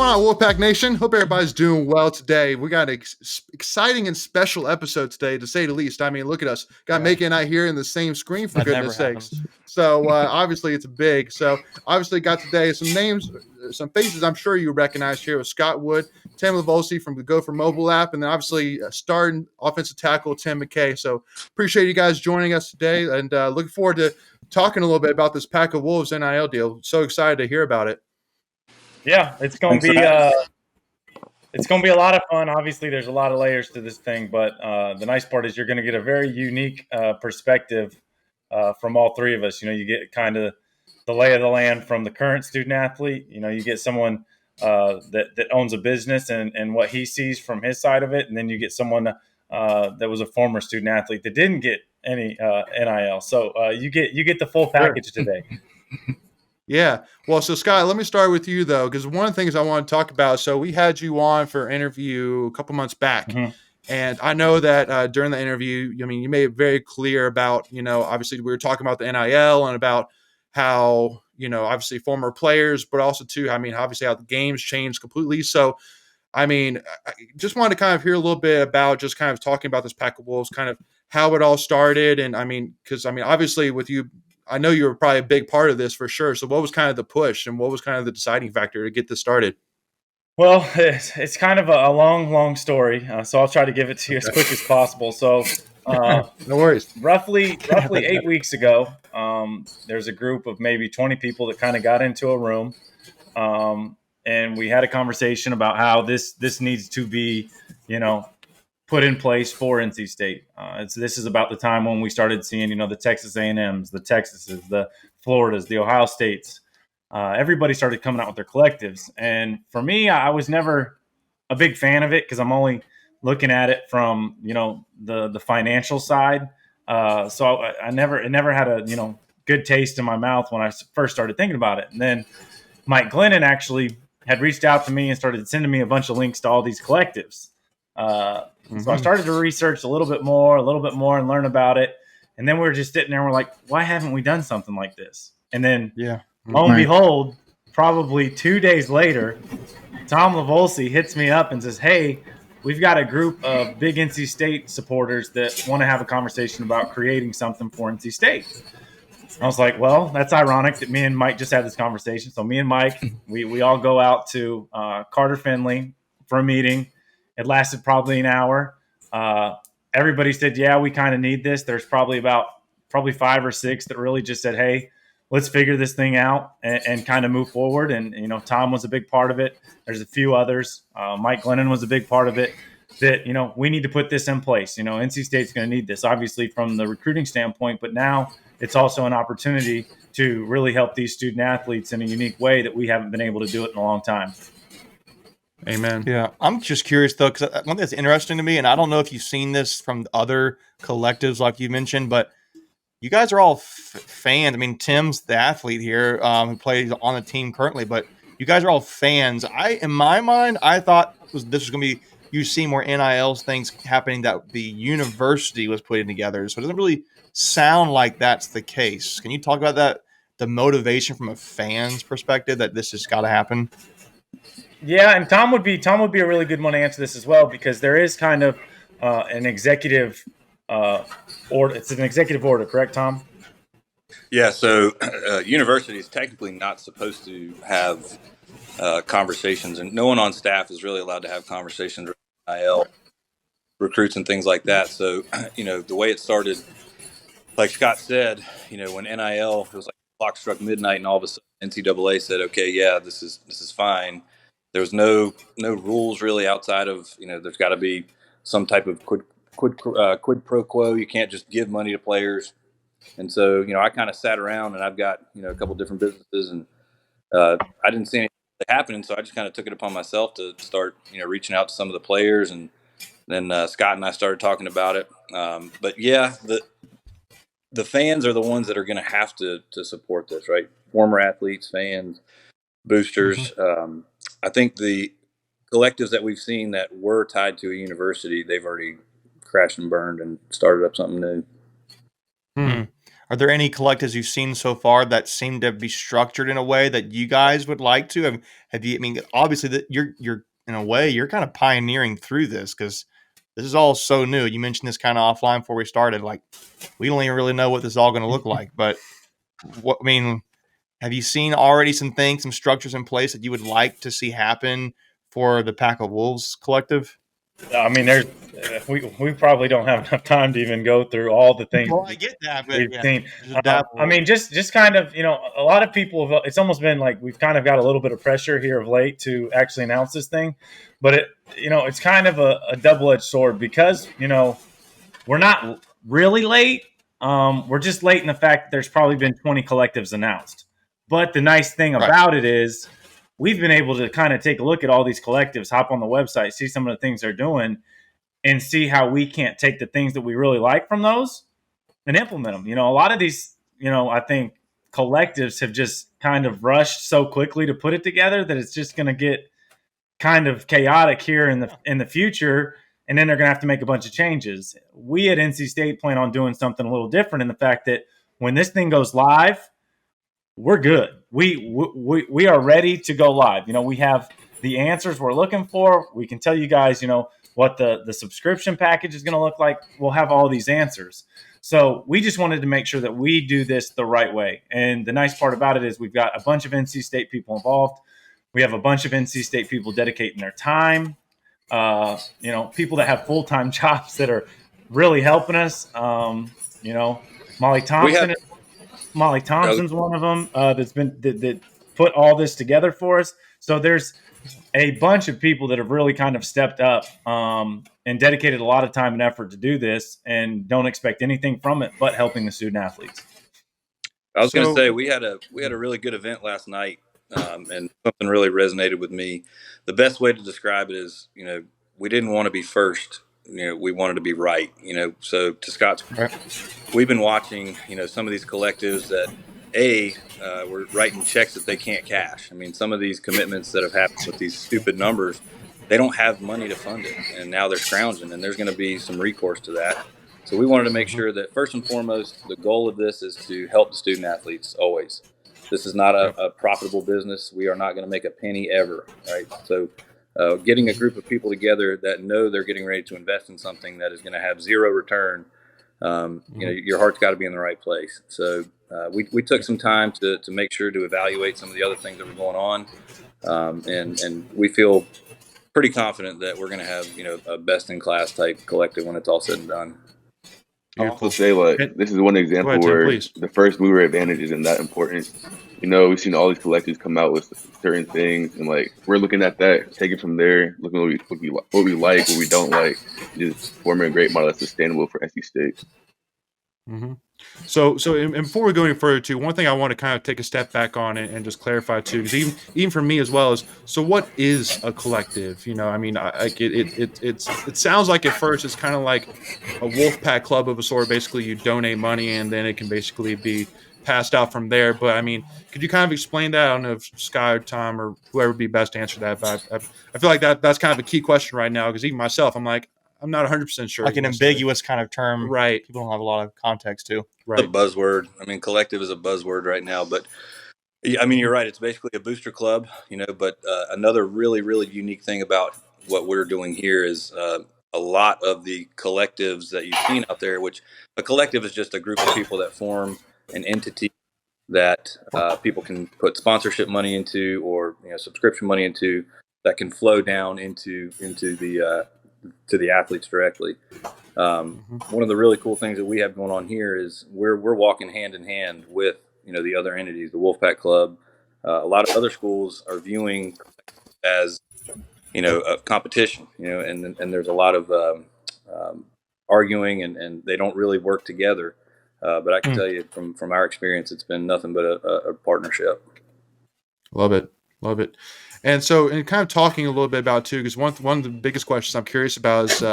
on, Wolfpack Nation? Hope everybody's doing well today. We got an exciting and special episode today, to say the least. I mean, look at us. Got Mckay and I here in the same screen, for goodness sakes. So obviously it's big. So obviously got today some names, some faces I'm sure you recognize here with Scott Wood, Tim Livolsi from the Gopher mobile app, and then obviously starting offensive tackle Tim Mckay. So appreciate you guys joining us today, and looking forward to talking a little bit about this Pack of Wolves NIL deal. So excited to hear about it. Yeah, it's going to be a lot of fun. Obviously, there's a lot of layers to this thing, but the nice part is you're going to get a very unique perspective from all three of us. You know, you get kind of the lay of the land from the current student athlete. You know, you get someone that owns a business and what he sees from his side of it, and then you get someone that was a former student athlete that didn't get any NIL. So you get the full package today. Yeah. Well, so Scott, let me start with you though, because one of the things I want to talk about. So we had you on for an interview a couple months back, and I know that during the interview, I mean, you made it very clear about, obviously we were talking about the NIL and about how, obviously former players, but also too, I mean, obviously how the game's changed completely. So, I mean, I just wanted to kind of hear a little bit about just kind of talking about this Pack of Wolves, kind of how it all started, and I mean, because I mean, obviously with you. I know you were probably a big part of this for sure. So what was kind of the push and what was kind of the deciding factor to get this started? Well, it's kind of a long story. So I'll try to give it to you as quick as possible. So no worries. Roughly 8 weeks ago, there's a group of maybe 20 people that kind of got into a room. And we had a conversation about how this needs to be, put in place for NC State. This is about the time when we started seeing, the Texas A&Ms, the Texases, the Floridas, the Ohio States. Everybody started coming out with their collectives. And for me, I was never a big fan of it because I'm only looking at it from, the financial side. So it never had a, good taste in my mouth when I first started thinking about it. And then Mike Glennon actually had reached out to me and started sending me a bunch of links to all these collectives. So I started to research a little bit more and learn about it. And then we were just sitting there and we're like, why haven't we done something like this? And then lo and behold, probably 2 days later, Tom Livolsi hits me up and says, hey, we've got a group of big NC State supporters that want to have a conversation about creating something for NC State. I was like, well, that's ironic that me and Mike just had this conversation. So me and Mike, we all go out to Carter Finley for a meeting. It lasted probably an hour. Everybody said, yeah, we kind of need this. There's probably 5 or 6 that really just said, hey, let's figure this thing out and kind of move forward. And, Tom was a big part of it. There's a few others. Mike Glennon was a big part of it that, we need to put this in place. NC State's going to need this, obviously, from the recruiting standpoint. But now it's also an opportunity to really help these student athletes in a unique way that we haven't been able to do it in a long time. Amen. Yeah, I'm just curious though, because one thing that's interesting to me, and I don't know if you've seen this from other collectives like you mentioned, but you guys are all fans. I mean, Tim's the athlete here who plays on the team currently, but you guys are all fans. In my mind, I thought this was going to be you see more NIL things happening that the university was putting together. So it doesn't really sound like that's the case. Can you talk about that? The motivation from a fan's perspective that this has got to happen. Yeah, and Tom would be a really good one to answer this as well, because there is kind of an executive order. It's an executive order, correct, Tom? Yeah. So university is technically not supposed to have conversations, and no one on staff is really allowed to have conversations with NIL recruits and things like that. So the way it started, like Scott said, when NIL, it was like the clock struck midnight, and all of a sudden NCAA said, okay, yeah, this is fine. There was no rules really outside of, there's got to be some type of quid pro quo. You can't just give money to players. And so, I kind of sat around, and I've got, a couple different businesses, and I didn't see anything happening. So I just kind of took it upon myself to start, reaching out to some of the players. And then Scott and I started talking about it. But yeah, the fans are the ones that are going to have to support this, right? Former athletes, fans, boosters. I think the collectives that we've seen that were tied to a university, they've already crashed and burned and started up something new. Are there any collectives you've seen so far that seem to be structured in a way that you guys would like to? Have you? I mean, obviously, that you're in a way you're kind of pioneering through this because this is all so new. You mentioned this kind of offline before we started. Like, we don't even really know what this is all going to look like. But what I mean, have you seen already some things, some structures in place that you would like to see happen for the Pack of Wolves collective? I mean, we probably don't have enough time to even go through all the things Well, I get that, but we've seen. I I mean, just kind of, a lot of people have, it's almost been like we've kind of got a little bit of pressure here of late to actually announce this thing, but it's kind of a double-edged sword because we're not really late. We're just late in the fact that there's probably been 20 collectives announced. But the nice thing about it is we've been able to kind of take a look at all these collectives, hop on the website, see some of the things they're doing, and see how we can't take the things that we really like from those and implement them. A lot of these, I think collectives have just kind of rushed so quickly to put it together that it's just going to get kind of chaotic here in the future, and then they're going to have to make a bunch of changes. We at NC State plan on doing something a little different in the fact that when this thing goes live, we're good. We are ready to go live. We have the answers we're looking for. We can tell you guys, what the subscription package is going to look like. We'll have all these answers. So we just wanted to make sure that we do this the right way. And the nice part about it is we've got a bunch of NC State people involved. We have a bunch of NC State people dedicating their time. People that have full-time jobs that are really helping us. Molly Thompson's one of them that put all this together for us. So there's a bunch of people that have really kind of stepped up and dedicated a lot of time and effort to do this, and don't expect anything from it but helping the student athletes. I was going to say we had a really good event last night. And something really resonated with me. The best way to describe it is, we didn't want to be first. We wanted to be right. So to Scott's point, we've been watching, some of these collectives that we're writing checks that they can't cash. I mean, some of these commitments that have happened with these stupid numbers, they don't have money to fund it, and now they're scrounging, and there's going to be some recourse to that. So we wanted to make sure that first and foremost, the goal of this is to help the student athletes always. This is not a profitable business. We are not going to make a penny ever, right? So getting a group of people together that know they're getting ready to invest in something that is going to have zero return, your heart's got to be in the right place. So we took some time to make sure to evaluate some of the other things that were going on, and we feel pretty confident that we're going to have a best-in-class type collective when it's all said and done. I also say, this is one example where the first mover advantage isn't that important. We've seen all these collectives come out with certain things, and we're looking at that, take it from there, looking at what we like, what we don't like, just forming a great model that's sustainable for NC State. Mm-hmm. So before we go any further, too, one thing I want to kind of take a step back on and just clarify too, because even for me as well is, so what is a collective? It sounds like at first it's kind of like a Wolfpack club of a sort. Basically, you donate money and then it can basically be passed out from there. But I mean, could you kind of explain that? I don't know if Sky or Tom or whoever would be best to answer that, but I feel like that's kind of a key question right now, because even myself, I'm not 100% sure. Like an ambiguous kind of term. Right. People don't have a lot of context to. Right. It's a buzzword. I mean, collective is a buzzword right now, but I mean, you're right. It's basically a booster club, but another really, really unique thing about what we're doing here is a lot of the collectives that you've seen out there, which a collective is just a group of people that form an entity that people can put sponsorship money into, or subscription money into, that can flow down into the to the athletes directly. One of the really cool things that we have going on here is we're walking hand in hand with the other entities, the Wolfpack Club. A lot of other schools are viewing as a competition, and there's a lot of arguing, and they don't really work together. But I can tell you from our experience, it's been nothing but a partnership. Love it. And so, and kind of talking a little bit about too, because one of the biggest questions I'm curious about is,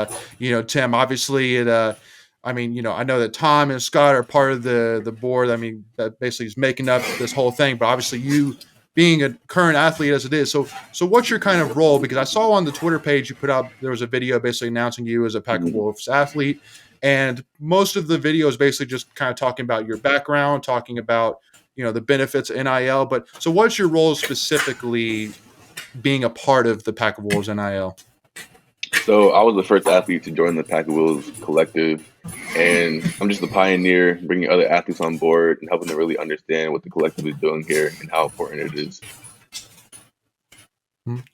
Tim, obviously I know that Tom and Scott are part of the board. I mean, that basically is making up this whole thing, but obviously you being a current athlete as it is. So what's your kind of role? Because I saw on the Twitter page you put out, there was a video basically announcing you as a Pack of Wolves athlete. And most of the video is basically just kind of talking about your background, talking about, the benefits of NIL. But so what's your role specifically being a part of the Pack of Wolves NIL? So I was the first athlete to join the Pack of Wolves collective, and I'm just a pioneer, bringing other athletes on board and helping them really understand what the collective is doing here and how important it is.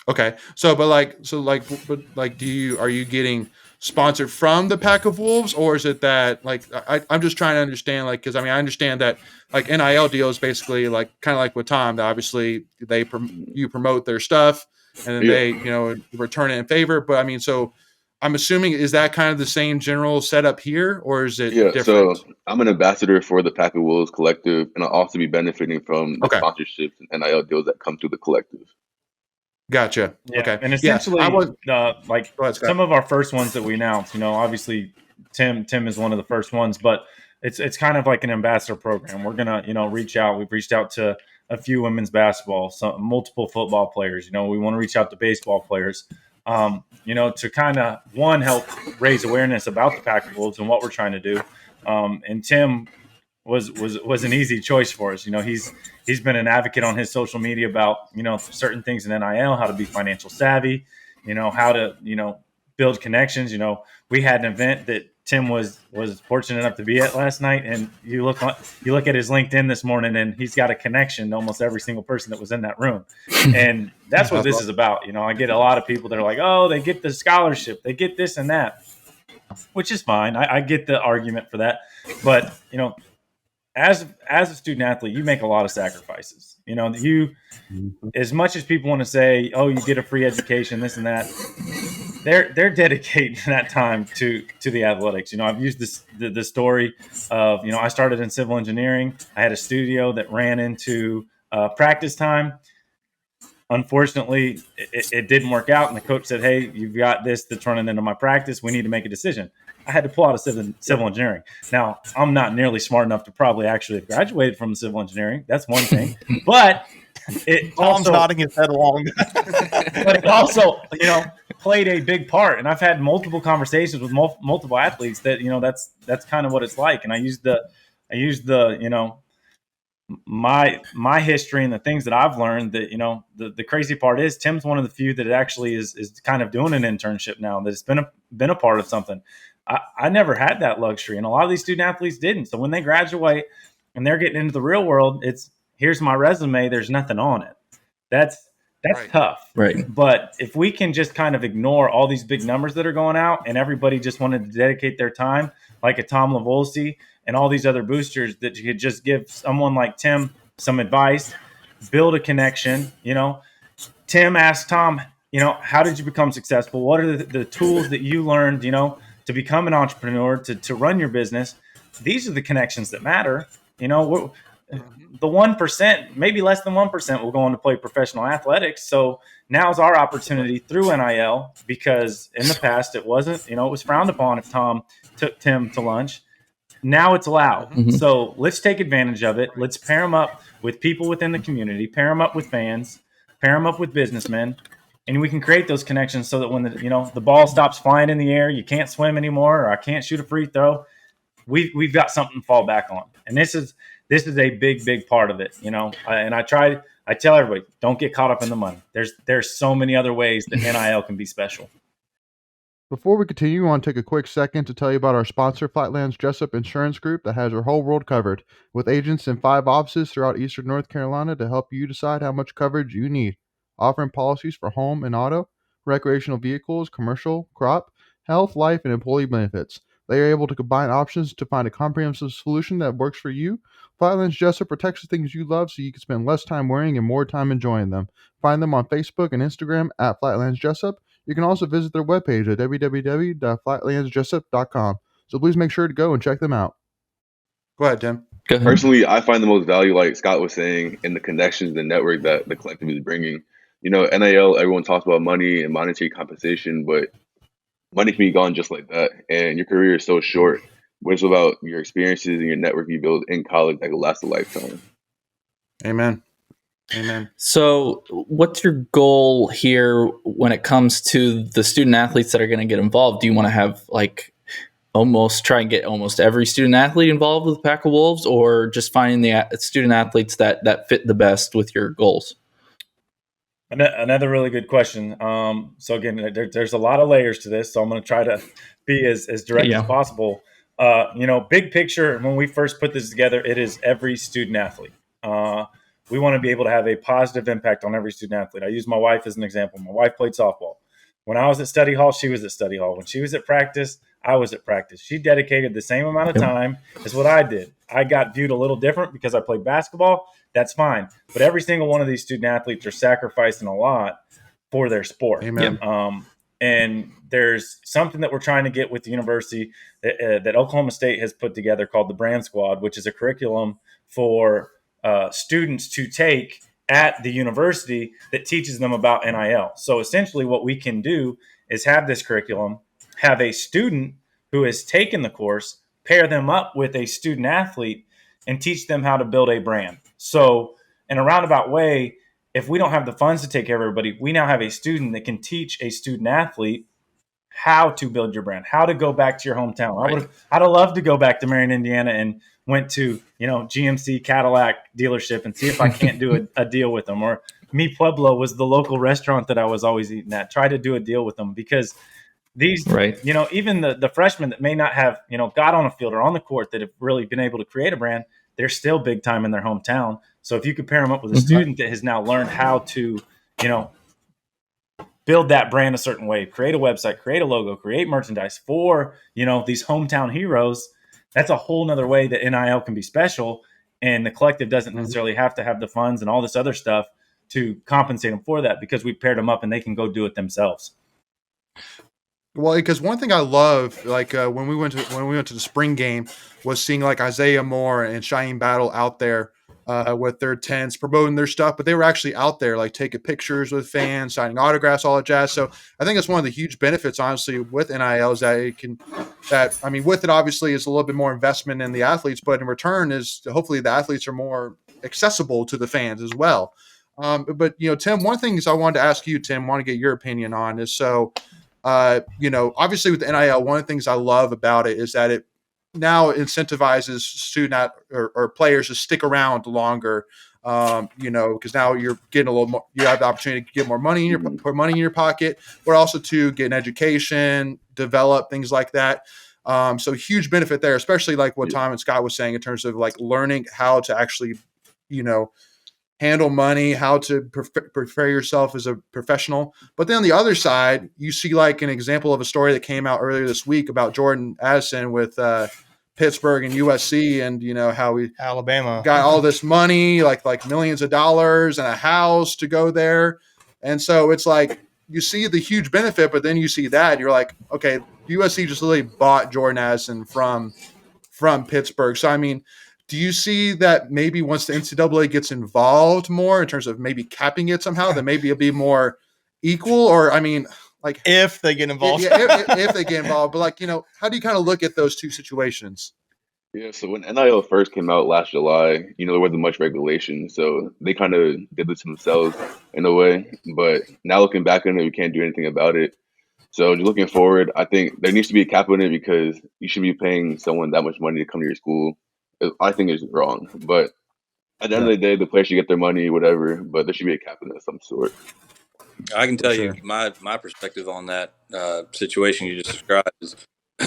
Okay. So, are you getting sponsored from the Pack of Wolves, or is it that I'm just trying to understand, because I understand that NIL deals basically kind of like with Tom, that obviously you promote their stuff and then they return it in favor. But so I'm assuming, is that kind of the same general setup here, or is it different? So I'm an ambassador for the Pack of Wolves collective, and I'll also be benefiting from the sponsorships and NIL deals that come through the collective. Gotcha. Yeah. Okay. And essentially, some of our first ones that we announced, obviously Tim is one of the first ones, but it's kind of like an ambassador program. We're gonna, reach out. We've reached out to a few women's basketball, multiple football players. We want to reach out to baseball players, to kind of help raise awareness about the Pack of Wolves and what we're trying to do. And Tim was an easy choice for us. He's been an advocate on his social media about, certain things in NIL, how to be financial savvy, how to, build connections. We had an event that Tim was fortunate enough to be at last night, and you look at his LinkedIn this morning, and he's got a connection to almost every single person that was in that room. And that's what this is about. I get a lot of people that are like, oh, they get the scholarship, they get this and that, which is fine. I get the argument for that. But, as a student athlete, you make a lot of sacrifices. As much as people want to say, oh, you get a free education, this and that, they're dedicating that time to the athletics. I've used the story of, I started in civil engineering. I had a studio that ran into practice time. Unfortunately, it didn't work out, and the coach said, hey, you've got this that's running into my practice. We need to make a decision. I had to pull out of civil engineering. Now, I'm not nearly smart enough to probably actually have graduated from civil engineering. That's one thing. But Tom's nodding his head along. But it also, played a big part. And I've had multiple conversations with multiple athletes that, that's kind of what it's like. And I used the my history and the things that I've learned that, the crazy part is Tim's one of the few that actually is kind of doing an internship now, that's been a part of something. I never had that luxury, and a lot of these student athletes didn't. So when they graduate and they're getting into the real world, it's, here's my resume, there's nothing on it. That's right. Tough. Right. But if we can just kind of ignore all these big numbers that are going out, and everybody just wanted to dedicate their time, like a Tom Livolsi and all these other boosters, that you could just give someone like Tim some advice, build a connection. Tim asked Tom, how did you become successful? What are the tools that you learned, to become an entrepreneur, to run your business? These are the connections that matter. The 1%, maybe less than 1%, will go on to play professional athletics. So now's our opportunity through NIL, because in the past it wasn't, it was frowned upon if Tom took Tim to lunch. Now it's allowed. Mm-hmm. So let's take advantage of it. Let's pair them up with people within the community, pair them up with fans, pair them up with businessmen, and we can create those connections so that when the ball stops flying in the air, you can't swim anymore, or I can't shoot a free throw, we've got something to fall back on. And this is a big part of it, and I tell everybody, don't get caught up in the money. There's so many other ways that NIL can be special. Before we continue, I want to take a quick second to tell you about our sponsor, Flatlands Jessup Insurance Group, that has your whole world covered, with agents in 5 offices throughout eastern North Carolina to help you decide how much coverage you need. Offering policies for home and auto, recreational vehicles, commercial, crop, health, life, and employee benefits. They are able to combine options to find a comprehensive solution that works for you. Flatlands Jessup protects the things you love so you can spend less time worrying and more time enjoying them. Find them on Facebook and Instagram at Flatlands Jessup. You can also visit their webpage at www.flatlandsjessup.com. So please make sure to go and check them out. Go ahead, Tim. Go ahead. Personally, I find the most value, like Scott was saying, in the connections, the network that the collective is bringing. NIL, everyone talks about money and monetary compensation, but money can be gone just like that. And your career is so short. But it's about your experiences and your network you build in college that will last a lifetime. Amen. So what's your goal here when it comes to the student athletes that are going to get involved? Do you want to have almost try and get almost every student athlete involved with the Pack of Wolves, or just finding the student athletes that fit the best with your goals? Another really good question. So again, there's a lot of layers to this, so I'm going to try to be as direct as possible. Big picture, when we first put this together, it is every student athlete. We want to be able to have a positive impact on every student athlete. I use my wife as an example. My wife played softball. When I was at study hall, she was at study hall. When she was at practice, I was at practice. She dedicated the same amount of time as what I did. I got viewed a little different because I played basketball. That's fine. But every single one of these student athletes are sacrificing a lot for their sport. Amen. And there's something that we're trying to get with the university that Oklahoma State has put together called the Brand Squad, which is a curriculum for students to take at the university that teaches them about NIL. So essentially what we can do is have this curriculum, have a student who has taken the course, pair them up with a student athlete, and teach them how to build a brand. So in a roundabout way, if we don't have the funds to take care of everybody, we now have a student that can teach a student athlete how to build your brand, how to go back to your hometown. Right. I'd have loved to go back to Marion, Indiana, and went to, GMC Cadillac dealership and see if I can't do a deal with them. Or Mi Pueblo was the local restaurant that I was always eating at. Try to do a deal with them, because these, even the freshmen that may not have, got on a field or on the court that have really been able to create a brand, they're still big time in their hometown. So if you could pair them up with a student that has now learned how to, build that brand a certain way, create a website, create a logo, create merchandise for, these hometown heroes, that's a whole nother way that NIL can be special. And the collective doesn't necessarily have to have the funds and all this other stuff to compensate them for that, because we paired them up and they can go do it themselves. Well, because one thing I love, like when we went to the spring game, was seeing like Isaiah Moore and Cheyenne Battle out there with their tents promoting their stuff, but they were actually out there like taking pictures with fans, signing autographs, all that jazz. So I think it's one of the huge benefits, honestly, with NIL is that with it obviously is a little bit more investment in the athletes, but in return is hopefully the athletes are more accessible to the fans as well. But Tim, one thing is I wanted to ask you, Tim, want to get your opinion on is obviously with the NIL, one of the things I love about it is that it now incentivizes student or players to stick around longer, because now you're getting a little more, you have the opportunity to get more money put money in your pocket, but also to get an education, develop things like that. So huge benefit there, especially like what Tom and Scott was saying in terms of like learning how to actually, handle money, how to prepare yourself as a professional. But then on the other side, you see like an example of a story that came out earlier this week about Jordan Addison with Pittsburgh and USC, and how he Alabama got all this money, like millions of dollars and a house to go there. And so it's like you see the huge benefit, but then you see that you're like, okay, USC just literally bought Jordan Addison from Pittsburgh. So do you see that maybe once the NCAA gets involved more in terms of maybe capping it somehow, then maybe it'll be more equal? Or if they get involved, if they get involved, but how do you kind of look at those two situations? Yeah, so when NIL first came out last July, there wasn't much regulation, so they kind of did this themselves in a way. But now looking back on it, we can't do anything about it. So looking forward, I think there needs to be a cap on it, because you should be paying someone that much money to come to your school. I think it's wrong, but at the end of the day, the players should get their money, whatever. But there should be a cap in it of some sort. I can tell you my perspective on that situation you just described is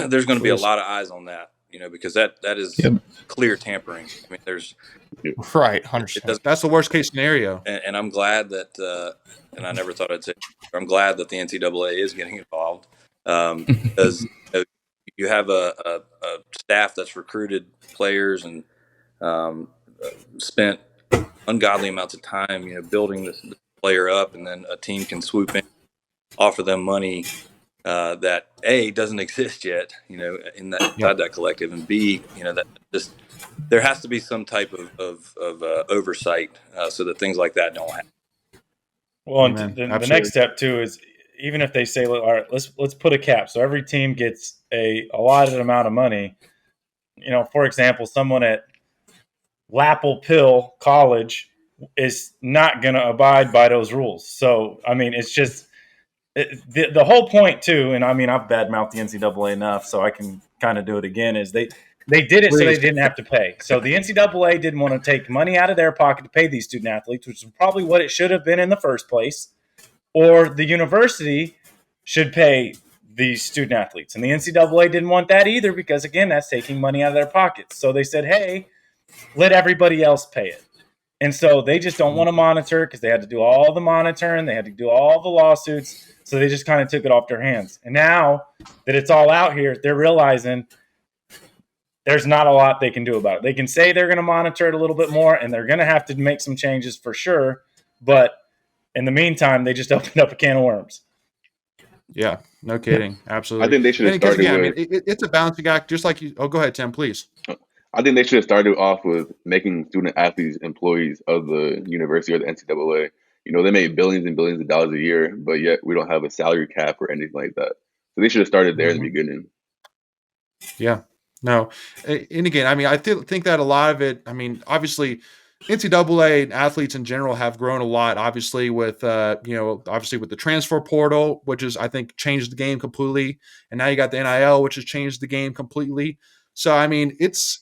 there's going to be a lot of eyes on that, because that is clear tampering. There's right, 100%. That's the worst case scenario. And I'm glad that, and I never thought I'd say, I'm glad that the NCAA is getting involved, because you have a staff that's recruited players and spent ungodly amounts of time, building this player up, and then a team can swoop in, offer them money that A, doesn't exist yet, in that inside that collective, and B, that just there has to be some type of oversight so that things like that don't happen. Well, and the next step too is, even if they say, all right, let's put a cap, so every team gets a allotted amount of money. For example, someone at Lapel Pill College is not going to abide by those rules. So, it's just the whole point too. And I've badmouthed the NCAA enough, so I can kind of do it again, is they did it so they didn't have to pay. So the NCAA didn't want to take money out of their pocket to pay these student athletes, which is probably what it should have been in the first place, or the university should pay these student athletes. And the NCAA didn't want that either because, again, that's taking money out of their pockets. So they said, hey, let everybody else pay it. And so they just don't want to monitor because they had to do all the monitoring. They had to do all the lawsuits. So they just kind of took it off their hands. And now that it's all out here, they're realizing there's not a lot they can do about it. They can say they're going to monitor it a little bit more, and they're going to have to make some changes for sure. But in the meantime, they just opened up a can of worms. Yeah, no kidding. Absolutely. I think they should have started with. It's a balancing act, just like you. Oh, go ahead, Tim, please. I think they should have started off with making student athletes employees of the university or the NCAA. You know, they make billions and billions of dollars a year, but yet we don't have a salary cap or anything like that. So they should have started there in the beginning. Yeah. No. And again, I mean, I think that a lot of it, I mean, obviously, NCAA and athletes in general have grown a lot, obviously, with, obviously with the transfer portal, which is, I think, changed the game completely. And now you got the NIL, which has changed the game completely. So, I mean, it's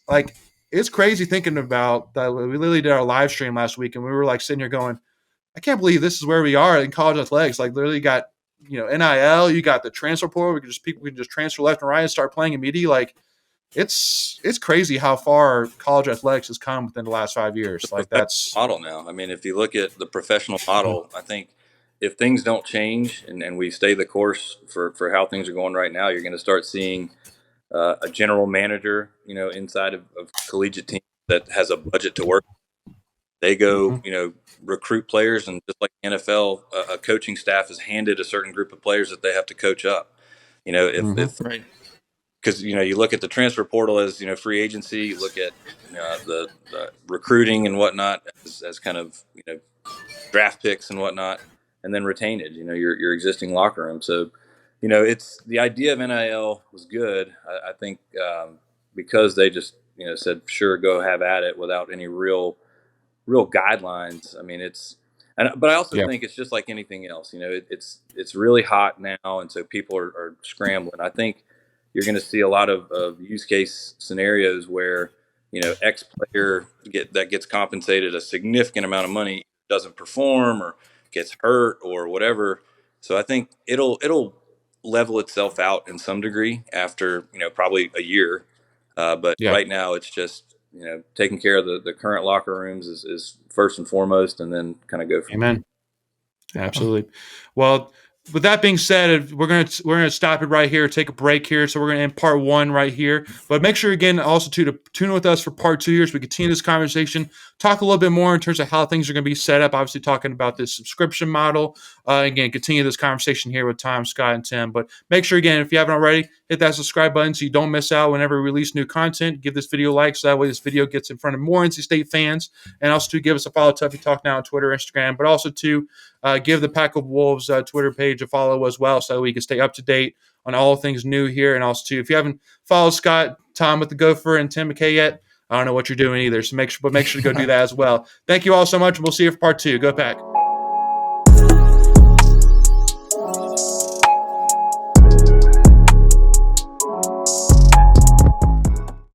crazy thinking about that. We literally did our live stream last week, and we were like sitting here going, I can't believe this is where we are in college athletics. Like, literally got, NIL, you got the transfer portal. People can just transfer left and right and start playing immediately. Like, it's crazy how far college athletics has come within the last 5 years. Like, that's model now. I mean, if you look at the professional model, I think if things don't change and we stay the course for how things are going right now, you're going to start seeing a general manager, inside of collegiate teams that has a budget to work. They go, recruit players, and just like NFL, a coaching staff is handed a certain group of players that they have to coach up. If right. Because you look at the transfer portal as free agency. You look at the recruiting and whatnot as kind of draft picks and whatnot, and then retainage. Your existing locker room. So it's the idea of NIL was good. I think because they just said sure, go have at it without any real guidelines. I mean, but I also think it's just like anything else. It's really hot now, and so people are scrambling. I think you're going to see a lot of use case scenarios where X player gets compensated a significant amount of money, doesn't perform or gets hurt or whatever. So I think it'll level itself out in some degree after probably a year. But right now it's just taking care of the current locker rooms is first and foremost, and then kind of go from Amen. Absolutely. Well, with that being said, we're gonna stop it right here, take a break here. So we're gonna end part 1 right here. But make sure again also to tune in with us for part 2 here as we continue this conversation, talk a little bit more in terms of how things are gonna be set up. Obviously talking about this subscription model. Again, continue this conversation here with Tom, Scott, and Tim. But make sure again, if you haven't already, hit that subscribe button so you don't miss out whenever we release new content. Give this video a like so that way this video gets in front of more NC State fans. And also to give us a follow, Tuffy Talk Now on Twitter, Instagram, but also to give the Pack of Wolves Twitter page a follow as well so we can stay up to date on all things new here. And also, too, if you haven't followed Scott, Tom with the Gopher, and Tim Mckay yet, I don't know what you're doing either. So make sure to go do that as well. Thank you all so much, and we'll see you for part 2. Go Pack.